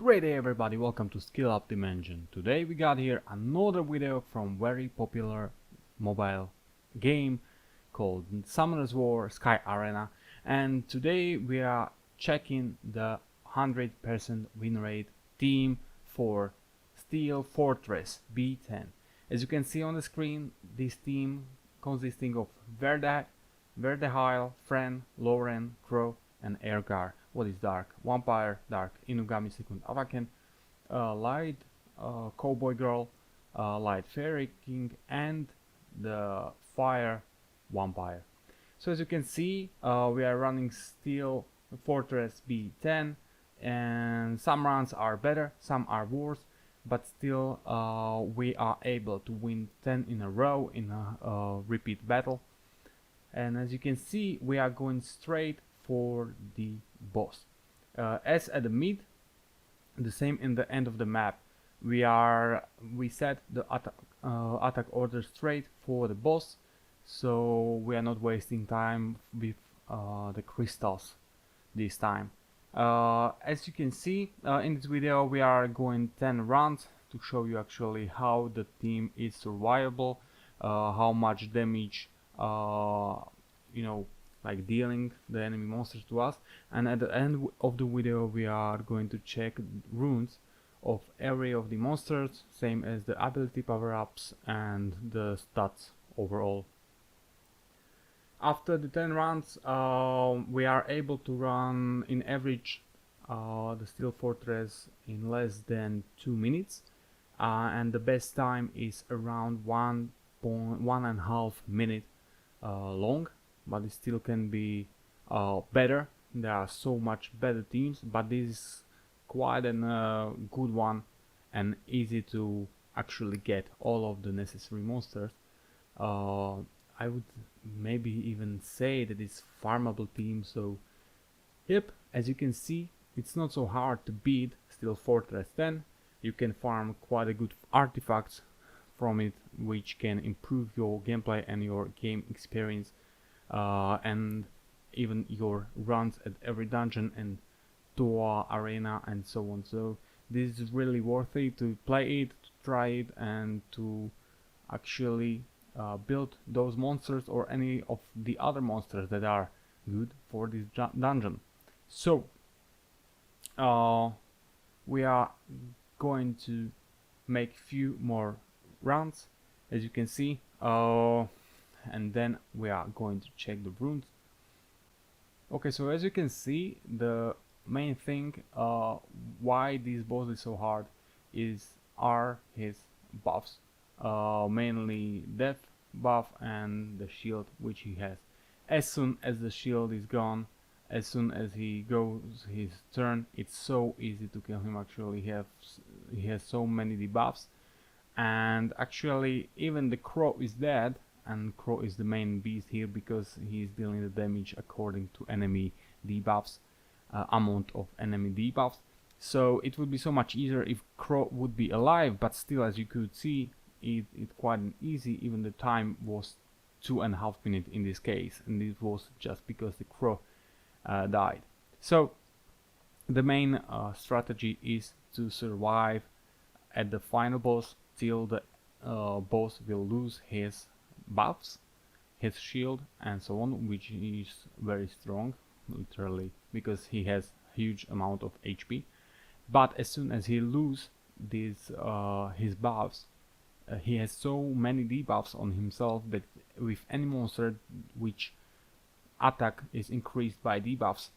Great day everybody, welcome to Skill Up Dimension. Today we got here another video from very popular mobile game called Summoner's War Sky Arena, and today we are checking the 100% win rate team for Steel Fortress B10. As you can see on the screen, this team consisting of Verdeheil, Fren, Lauren, Crow and Ergar. What is dark? Vampire, dark, Inugami, second Avaken, light, Cowboy Girl, light Fairy King, and the fire vampire. So as you can see, we are running Steel Fortress B10, and some runs are better, some are worse, but still we are able to win 10 in a row in a repeat battle. And as you can see, we are going straight for the boss. As at the mid, the same in the end of the map, we set the attack order straight for the boss, so we are not wasting time with the crystals this time. As you can see, in this video we are going 10 rounds to show you actually how the team is survivable, how much damage like dealing the enemy monsters to us, and at the end of the video we are going to check runes of every of the monsters, same as the ability power-ups and the stats overall. After the 10 rounds we are able to run in average the Steel Fortress in less than 2 minutes, and the best time is around 1.5 minute long, but it still can be better. There are so much better teams, but this is quite a good one and easy to actually get all of the necessary monsters. I would maybe even say that it's farmable team, so yep, as you can see, it's not so hard to beat Steel Fortress 10. You can farm quite a good artifacts from it, which can improve your gameplay and your game experience, and even your runs at every dungeon and tour, arena and so on. So this is really worth it to play it, to try it, and to actually build those monsters or any of the other monsters that are good for this dungeon. So we are going to make few more rounds, as you can see, and then we are going to check the runes. Okay, so as you can see, the main thing why this boss is so hard are his buffs, mainly death buff and the shield which he has. As soon as the shield is gone, as soon as he goes his turn, it's so easy to kill him. Actually he has so many debuffs, and actually even the Crow is dead, and Crow is the main beast here because he is dealing the damage according to enemy debuffs, amount of enemy debuffs. So it would be so much easier if Crow would be alive, but still, as you could see, it's quite easy. Even the time was 2.5 minutes in this case, and this was just because the Crow died. So the main strategy is to survive at the final boss till the boss will lose his buffs, his shield and so on, which is very strong, literally, because he has huge amount of HP. But as soon as he loses his buffs, he has so many debuffs on himself that with any monster which attack is increased by debuffs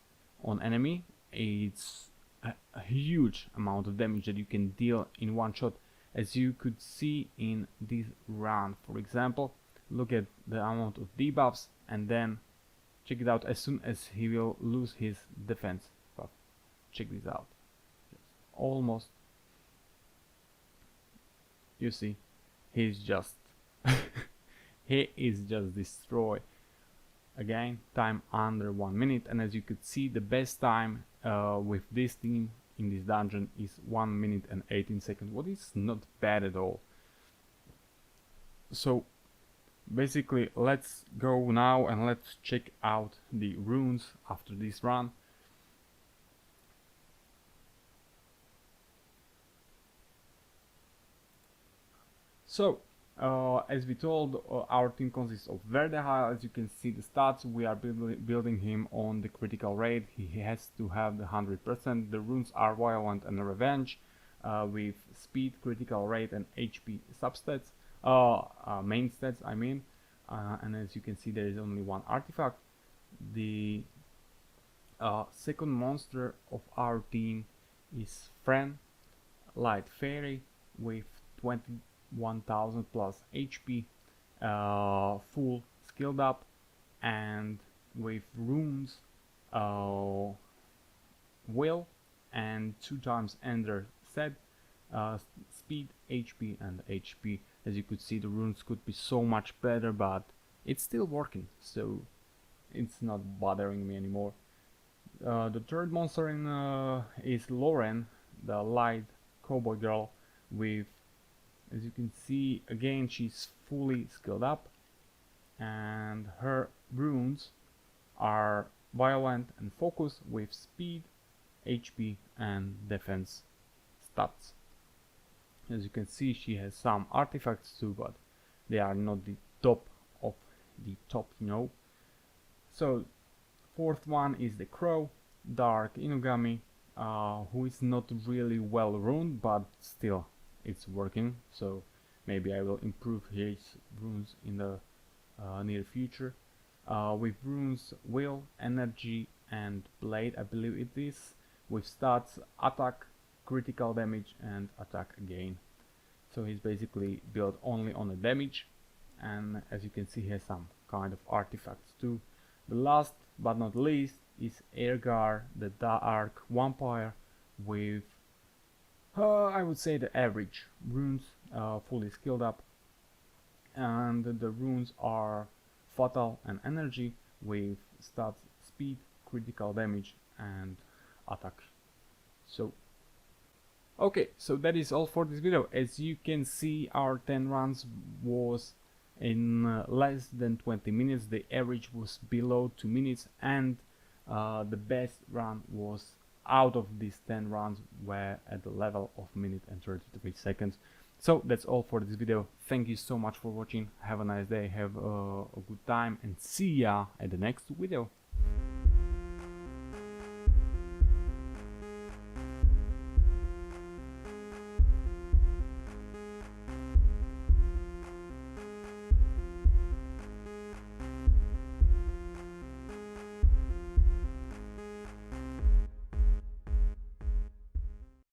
on enemy, it's a huge amount of damage that you can deal in one shot, as you could see in this round. For example, look at the amount of debuffs, and then check it out as soon as he will lose his defense buff. Check this out. Almost, you see, he's just he is just destroyed. Again, time under 1 minute, and as you could see, the best time with this team in this dungeon is 1 minute and 18 seconds, what is not bad at all. So basically, let's go now and let's check out the runes after this run. So, as we told, our team consists of Verde High. As you can see the stats, we are building him on the critical rate. He has to have the 100%. The runes are Violent and Revenge, with speed, critical rate, and HP substats, main stats I mean. And as you can see, there is only one artifact. The second monster of our team is Fran, Light Fairy, with 21,000 plus HP, full skilled up, and with runes, will, and 2 times Ender set, speed, HP, and HP. As you could see, the runes could be so much better, but it's still working, so it's not bothering me anymore. The third monster is Lauren, the light cowboy girl, with, as you can see, again she's fully skilled up, and her runes are Violent and Focus with speed, HP, and defense stats. As you can see, she has some artifacts too, but they are not the top of the top, you know. So fourth one is the Crow, Dark Inugami, who is not really well runed, but still it's working, so maybe I will improve his runes in the near future. With runes Will, Energy, and Blade, I believe it is, with stats Attack, critical damage, and attack again. So he's basically built only on the damage, and as you can see, he has some kind of artifacts too. The last but not least is Airgar, the Dark Vampire, with I would say the average runes, fully skilled up, and the runes are Fatal and Energy with stats speed, critical damage, and attack. So okay, so that is all for this video. As you can see, our 10 runs was in less than 20 minutes. The average was below 2 minutes, and the best run was out of these 10 runs were at the level of minute and 33 seconds. So that's all for this video. Thank you so much for watching. Have a nice day, have a good time, and see ya at the next video.